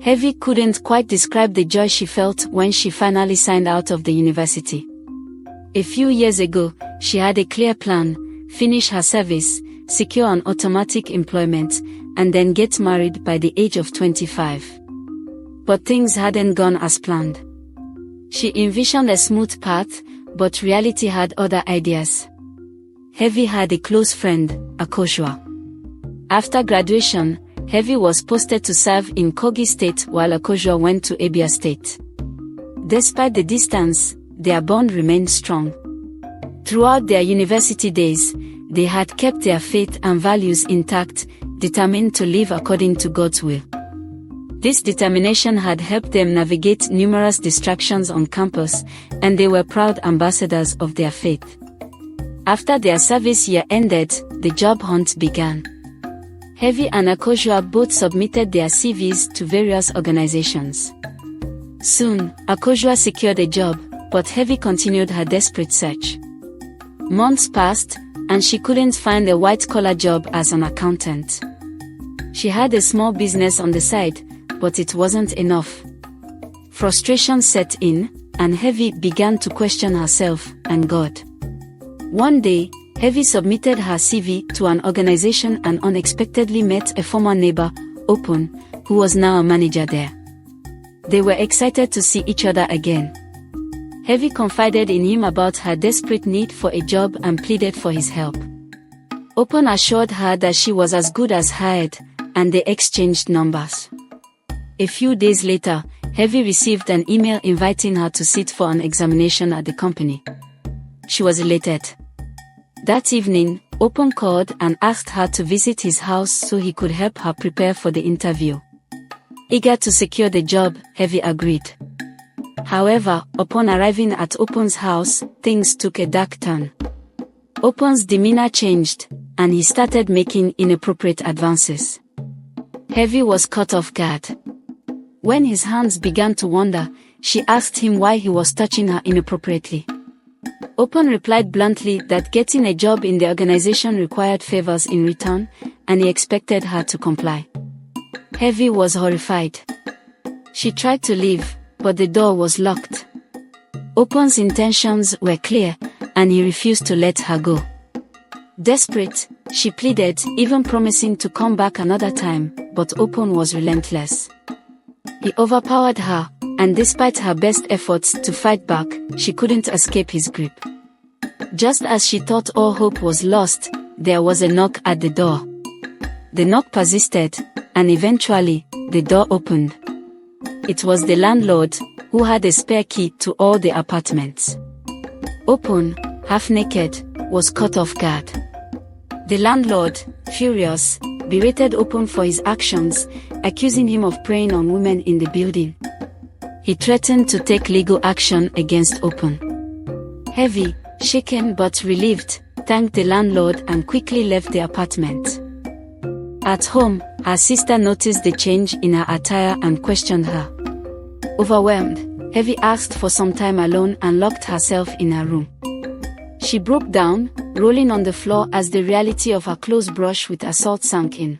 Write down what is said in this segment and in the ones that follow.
Hevi couldn't quite describe the joy she felt when she finally signed out of the university. A few years ago, she had a clear plan: finish her service, secure an automatic employment, and then get married by the age of 25. But things hadn't gone as planned. She envisioned a smooth path, but reality had other ideas. Hevi had a close friend, Akoshua. After graduation, Hevi was posted to serve in Kogi State while Akoshua went to Abia State. Despite the distance, their bond remained strong. Throughout their university days, they had kept their faith and values intact, determined to live according to God's will. This determination had helped them navigate numerous distractions on campus, and they were proud ambassadors of their faith. After their service year ended, the job hunt began. Hevi and Akoshua both submitted their CVs to various organizations. Soon, Akoshua secured a job, but Hevi continued her desperate search. Months passed, and she couldn't find a white-collar job as an accountant. She had a small business on the side, but it wasn't enough. Frustration set in, and Hevi began to question herself and God. One day, Hevi submitted her CV to an organization and unexpectedly met a former neighbor, Opun, who was now a manager there. They were excited to see each other again. Hevi confided in him about her desperate need for a job and pleaded for his help. Opun assured her that she was as good as hired, and they exchanged numbers. A few days later, Hevi received an email inviting her to sit for an examination at the company. She was elated. That evening, Opun called and asked her to visit his house so he could help her prepare for the interview. Eager to secure the job, Hevi agreed. However, upon arriving at Opun's house, things took a dark turn. Opun's demeanor changed, and he started making inappropriate advances. Hevi was caught off guard. When his hands began to wander, she asked him why he was touching her inappropriately. Opun replied bluntly that getting a job in the organization required favors in return, and he expected her to comply. Hevi was horrified. She tried to leave, but the door was locked. Opun's intentions were clear, and he refused to let her go. Desperate, she pleaded, even promising to come back another time, but Opun was relentless. He overpowered her, and despite her best efforts to fight back, she couldn't escape his grip. Just as she thought all hope was lost, there was a knock at the door. The knock persisted, and eventually, the door opened. It was the landlord, who had a spare key to all the apartments. Opun, half naked, was caught off guard. The landlord, furious, berated Opun for his actions, accusing him of preying on women in the building. He threatened to take legal action against Opun. Hevi, shaken but relieved, thanked the landlord and quickly left the apartment. At home, her sister noticed the change in her attire and questioned her. Overwhelmed, Hevi asked for some time alone and locked herself in her room. She broke down, rolling on the floor as the reality of her close brush with assault sank in.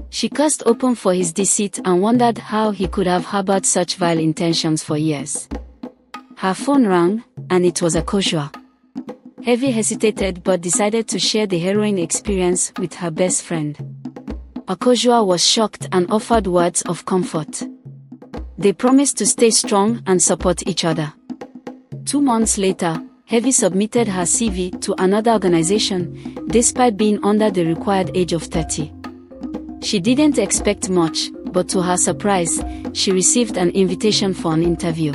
She cursed Opun for his deceit and wondered how he could have harbored such vile intentions for years. Her phone rang, and it was Akoshua. Hevi hesitated but decided to share the harrowing experience with her best friend. Akoshua was shocked and offered words of comfort. They promised to stay strong and support each other. 2 months later, Hevi submitted her CV to another organization, despite being under the required age of 30. She didn't expect much, but to her surprise, she received an invitation for an interview.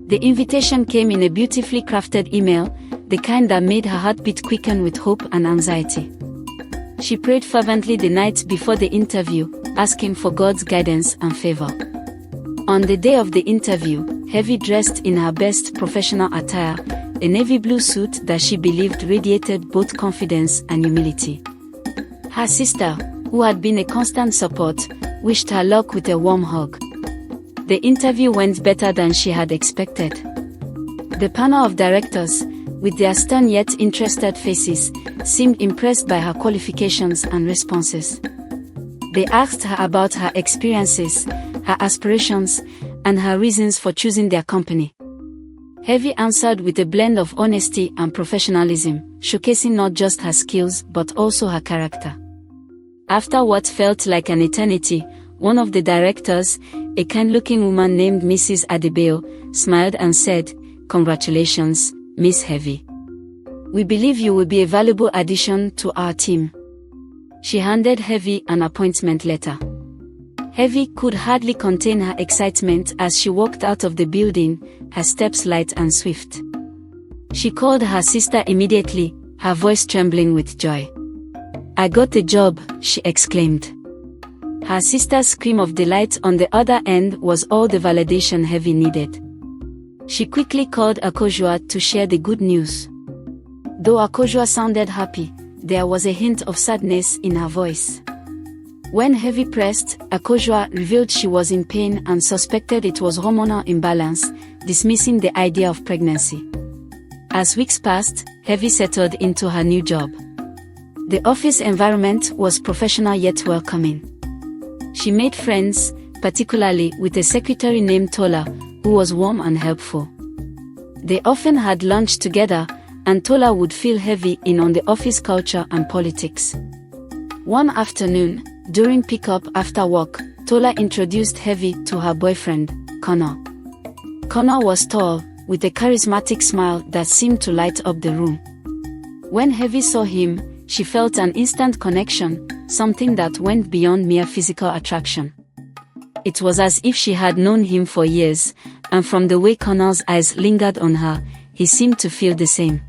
The invitation came in a beautifully crafted email, the kind that made her heartbeat quicken with hope and anxiety. She prayed fervently the night before the interview, asking for God's guidance and favor. On the day of the interview, Hevi dressed in her best professional attire, a navy blue suit that she believed radiated both confidence and humility. Her sister, who had been a constant support, wished her luck with a warm hug. The interview went better than she had expected. The panel of directors, with their stern yet interested faces, seemed impressed by her qualifications and responses. They asked her about her experiences, her aspirations, and her reasons for choosing their company. Hevi answered with a blend of honesty and professionalism, showcasing not just her skills but also her character. After what felt like an eternity, one of the directors, a kind-looking woman named Mrs. Adebayo, smiled and said, "Congratulations, Miss Hevi. We believe you will be a valuable addition to our team." She handed Hevi an appointment letter. Hevi could hardly contain her excitement as she walked out of the building, her steps light and swift. She called her sister immediately, her voice trembling with joy. "I got the job," she exclaimed. Her sister's scream of delight on the other end was all the validation Hevi needed. She quickly called Akojua to share the good news. Though Akojua sounded happy, there was a hint of sadness in her voice. When Hevi pressed, Akojua revealed she was in pain and suspected it was hormonal imbalance, dismissing the idea of pregnancy. As weeks passed, Hevi settled into her new job. The office environment was professional yet welcoming. She made friends, particularly with a secretary named Tola, who was warm and helpful. They often had lunch together, and Tola would fill Hevi in on the office culture and politics. One afternoon, during pickup after work, Tola introduced Hevi to her boyfriend, Connor. Connor was tall, with a charismatic smile that seemed to light up the room. When Hevi saw him, she felt an instant connection, something that went beyond mere physical attraction. It was as if she had known him for years, and from the way Connor's eyes lingered on her, he seemed to feel the same.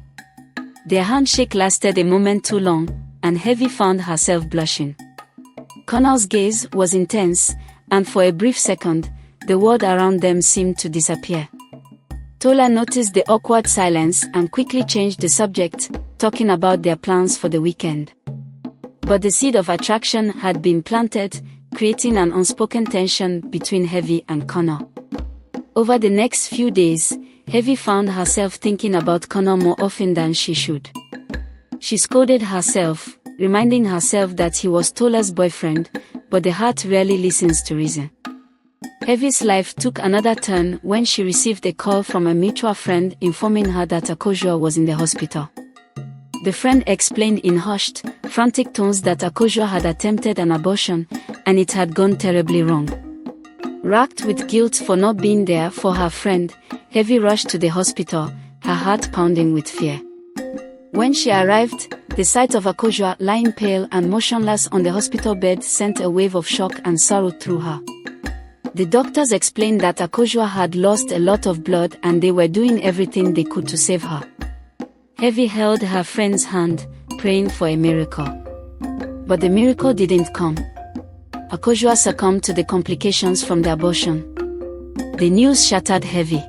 Their handshake lasted a moment too long, and Hevi found herself blushing. Connor's gaze was intense, and for a brief second, the world around them seemed to disappear. Tola noticed the awkward silence and quickly changed the subject, talking about their plans for the weekend. But the seed of attraction had been planted, creating an unspoken tension between Hevi and Connor. Over the next few days, Hevi found herself thinking about Connor more often than she should. She scolded herself, reminding herself that he was Tola's boyfriend, but the heart rarely listens to reason. Hevi's life took another turn when she received a call from a mutual friend informing her that Akojua was in the hospital. The friend explained in hushed, frantic tones that Akojua had attempted an abortion, and it had gone terribly wrong. Racked with guilt for not being there for her friend, Hevi rushed to the hospital, her heart pounding with fear. When she arrived, the sight of Akojua lying pale and motionless on the hospital bed sent a wave of shock and sorrow through her. The doctors explained that Akojua had lost a lot of blood and they were doing everything they could to save her. Hevi held her friend's hand, praying for a miracle. But the miracle didn't come. Akojua succumbed to the complications from the abortion. The news shattered Hevi.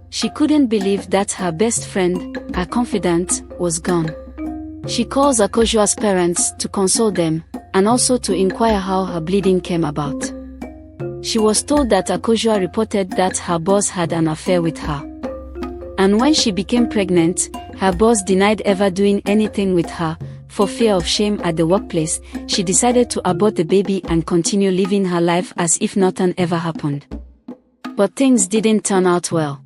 She couldn't believe that her best friend, her confidant, was gone. She calls Akojua's parents to console them, and also to inquire how her bleeding came about. She was told that Akojua reported that her boss had an affair with her. And when she became pregnant, her boss denied ever doing anything with her. For fear of shame at the workplace, she decided to abort the baby and continue living her life as if nothing ever happened. But things didn't turn out well.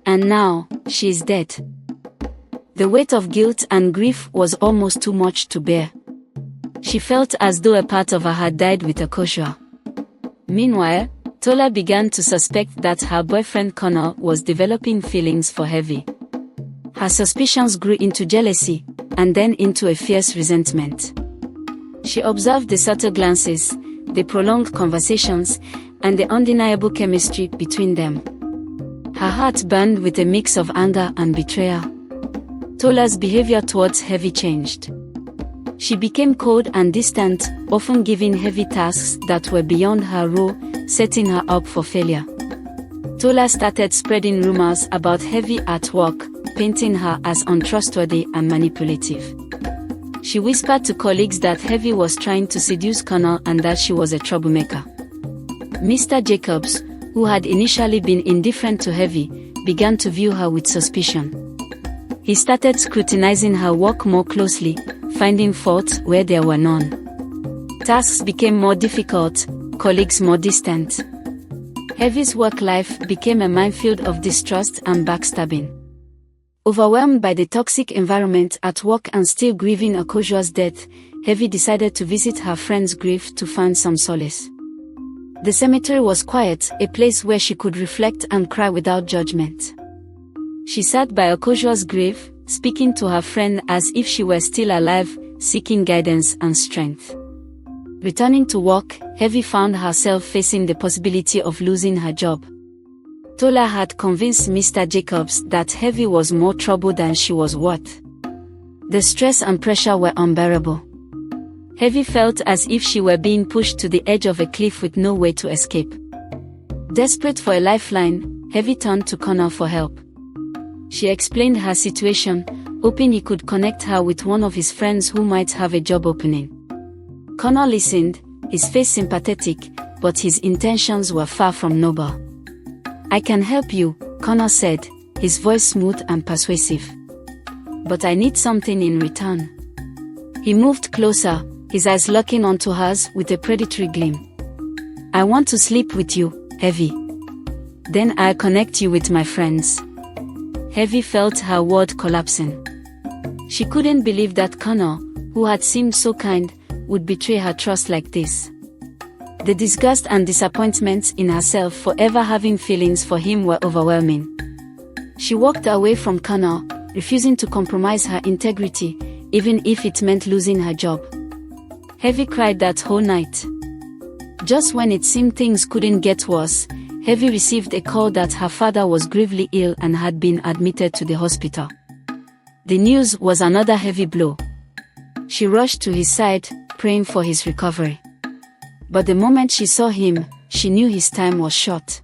And now, she is dead. The weight of guilt and grief was almost too much to bear. She felt as though a part of her had died with Akojua. Meanwhile, Tola began to suspect that her boyfriend Connor was developing feelings for Hevi. Her suspicions grew into jealousy, and then into a fierce resentment. She observed the subtle glances, the prolonged conversations, and the undeniable chemistry between them. Her heart burned with a mix of anger and betrayal. Tola's behavior towards Hevi changed. She became cold and distant, often giving Hevi tasks that were beyond her role, setting her up for failure. Tola started spreading rumors about Hevi at work, painting her as untrustworthy and manipulative. She whispered to colleagues that Hevi was trying to seduce Connor and that she was a troublemaker. Mr. Jacobs, who had initially been indifferent to Hevi, began to view her with suspicion. He started scrutinizing her work more closely, finding faults where there were none. Tasks became more difficult, colleagues more distant. Hevi's work life became a minefield of distrust and backstabbing. Overwhelmed by the toxic environment at work and still grieving Okojua's death, Hevi decided to visit her friend's grave to find some solace. The cemetery was quiet, a place where she could reflect and cry without judgment. She sat by Okojua's grave, speaking to her friend as if she were still alive, seeking guidance and strength. Returning to work, Hevi found herself facing the possibility of losing her job. Tola had convinced Mr. Jacobs that Hevi was more trouble than she was worth. The stress and pressure were unbearable. Hevi felt as if she were being pushed to the edge of a cliff with no way to escape. Desperate for a lifeline, Hevi turned to Connor for help. She explained her situation, hoping he could connect her with one of his friends who might have a job opening. Connor listened, his face sympathetic, but his intentions were far from noble. "I can help you," Connor said, his voice smooth and persuasive. "But I need something in return." He moved closer, his eyes locking onto hers with a predatory gleam. "I want to sleep with you, Hevi. Then I'll connect you with my friends." Hevi felt her world collapsing. She couldn't believe that Connor, who had seemed so kind, would betray her trust like this. The disgust and disappointment in herself for ever having feelings for him were overwhelming. She walked away from Connor, refusing to compromise her integrity, even if it meant losing her job. Hevi cried that whole night. Just when it seemed things couldn't get worse, Hevi received a call that her father was gravely ill and had been admitted to the hospital. The news was another heavy blow. She rushed to his side, praying for his recovery. But the moment she saw him, she knew his time was short.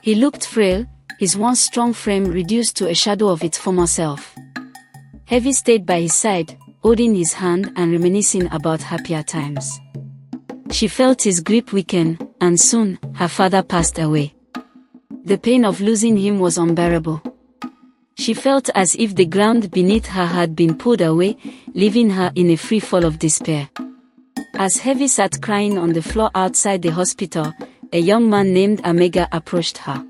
He looked frail, his once strong frame reduced to a shadow of its former self. Hevi stayed by his side, holding his hand and reminiscing about happier times. She felt his grip weaken, and soon, her father passed away. The pain of losing him was unbearable. She felt as if the ground beneath her had been pulled away, leaving her in a free fall of despair. As Hevi sat crying on the floor outside the hospital, a young man named Amega approached her.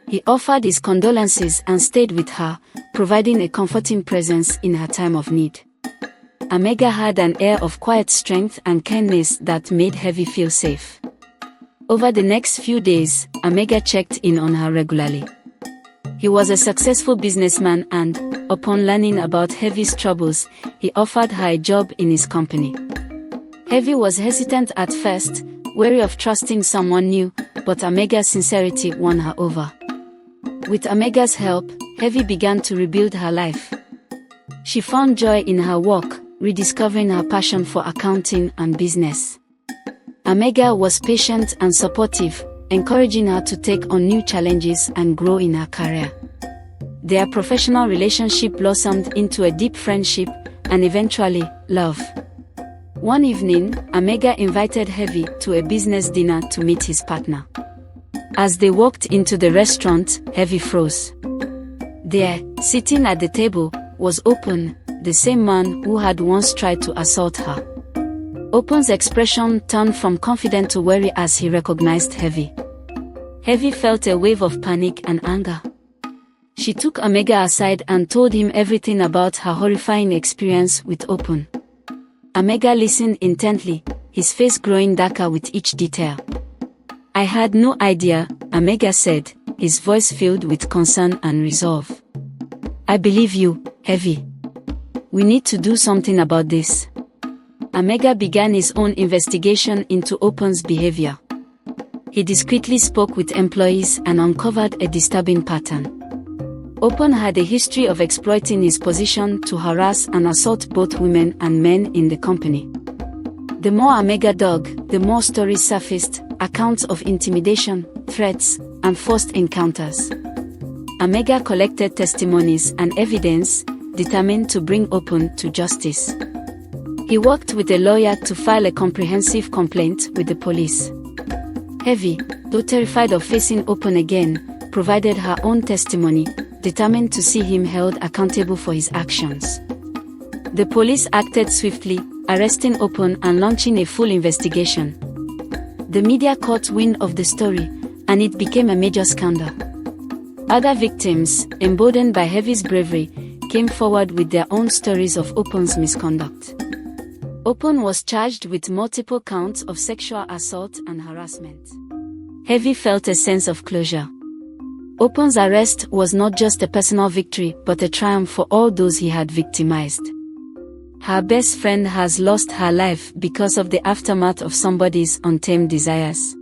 He offered his condolences and stayed with her, providing a comforting presence in her time of need. Amega had an air of quiet strength and kindness that made Hevi feel safe. Over the next few days, Amega checked in on her regularly. He was a successful businessman and, upon learning about Hevi's troubles, he offered her a job in his company. Hevi was hesitant at first, wary of trusting someone new, but Amega's sincerity won her over. With Amega's help, Hevi began to rebuild her life. She found joy in her work, rediscovering her passion for accounting and business. Amega was patient and supportive, encouraging her to take on new challenges and grow in her career. Their professional relationship blossomed into a deep friendship, and eventually, love. One evening, Amega invited Hevi to a business dinner to meet his partner. As they walked into the restaurant, Hevi froze. There, sitting at the table, was Open, the same man who had once tried to assault her. Open's expression turned from confident to wary as he recognized Hevi. Hevi felt a wave of panic and anger. She took Amega aside and told him everything about her horrifying experience with Open. Amega listened intently, his face growing darker with each detail. "I had no idea," Amega said, his voice filled with concern and resolve. "I believe you, Hevi. We need to do something about this." Amega began his own investigation into Open's behavior. He discreetly spoke with employees and uncovered a disturbing pattern. Open had a history of exploiting his position to harass and assault both women and men in the company. The more Amega dug, the more stories surfaced, accounts of intimidation, threats, and forced encounters. Amega collected testimonies and evidence, determined to bring Open to justice. He worked with a lawyer to file a comprehensive complaint with the police. Hevi, though terrified of facing Open again, provided her own testimony, determined to see him held accountable for his actions. The police acted swiftly, arresting Open and launching a full investigation. The media caught wind of the story, and it became a major scandal. Other victims, emboldened by Hevi's bravery, came forward with their own stories of Opon's misconduct. Opon was charged with multiple counts of sexual assault and harassment. Hevi felt a sense of closure. Opon's arrest was not just a personal victory but a triumph for all those he had victimized. Her best friend has lost her life because of the aftermath of somebody's untamed desires.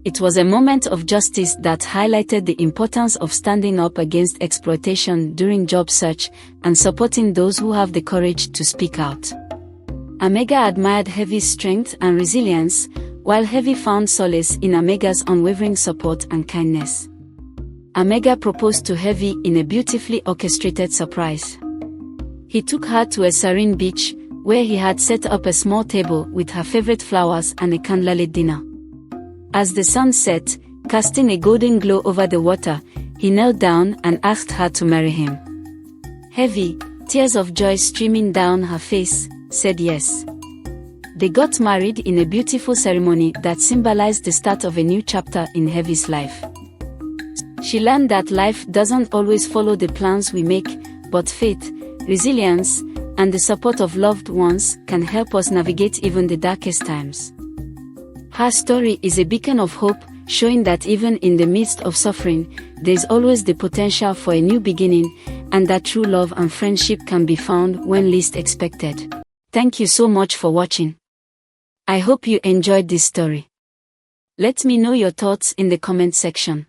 It was a moment of justice that highlighted the importance of standing up against exploitation during job search and supporting those who have the courage to speak out. Amega admired Hevi's strength and resilience, while Hevi found solace in Amega's unwavering support and kindness. Amega proposed to Hevi in a beautifully orchestrated surprise. He took her to a serene beach, where he had set up a small table with her favorite flowers and a candlelit dinner. As the sun set, casting a golden glow over the water, he knelt down and asked her to marry him. Hevi, tears of joy streaming down her face, said yes. They got married in a beautiful ceremony that symbolized the start of a new chapter in Hevi's life. She learned that life doesn't always follow the plans we make, but faith, resilience, and the support of loved ones can help us navigate even the darkest times. Her story is a beacon of hope, showing that even in the midst of suffering, there is always the potential for a new beginning, and that true love and friendship can be found when least expected. Thank you so much for watching. I hope you enjoyed this story. Let me know your thoughts in the comment section.